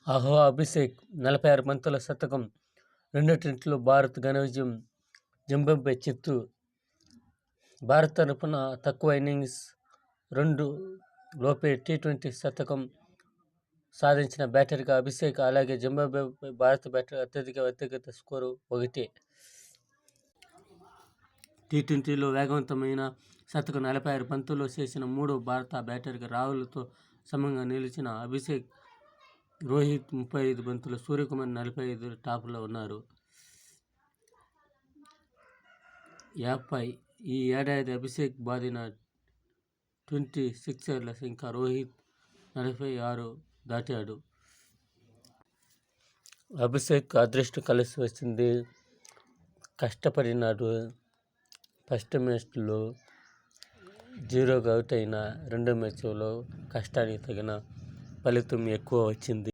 ఆహో అభిషేక్ 46 బంతుల శతకం. 2 టెస్టుల్లో భారత్ ఘన విజయం. జింబాబ్వే చిత్తు. భారత్ తరపున తక్కువ ఇన్నింగ్స్ 2 లోపే టీ20 శతకం సాధించిన బ్యాటర్గా అభిషేక్. అలాగే జింబాబ్వేపై భారత బ్యాటర్ అత్యధిక వ్యక్తిగత స్కోరు 1. టీ20లో వేగవంతమైన శతకం. 46 బంతుల్లో చేసిన మూడో భారత బ్యాటర్గా రాహుల్తో సమంగా నిలిచిన అభిషేక్. రోహిత్ 35 బంతులు, సూర్యకుమార్ 45 టాప్లో ఉన్నారు. యాపై ఈ ఏడాది అభిషేక్ బాదిన 20 సిక్సర్ల ఇంకా రోహిత్ 46 దాటాడు. అభిషేక్ అదృష్టం కలిసి వచ్చింది. కష్టపడినాడు. ఫస్ట్ మ్యాచ్లో 0గా అవుట్ అయిన రెండో మ్యాచ్లో కష్టానికి తగిన ఫలితం ఎక్కువ వచ్చింది.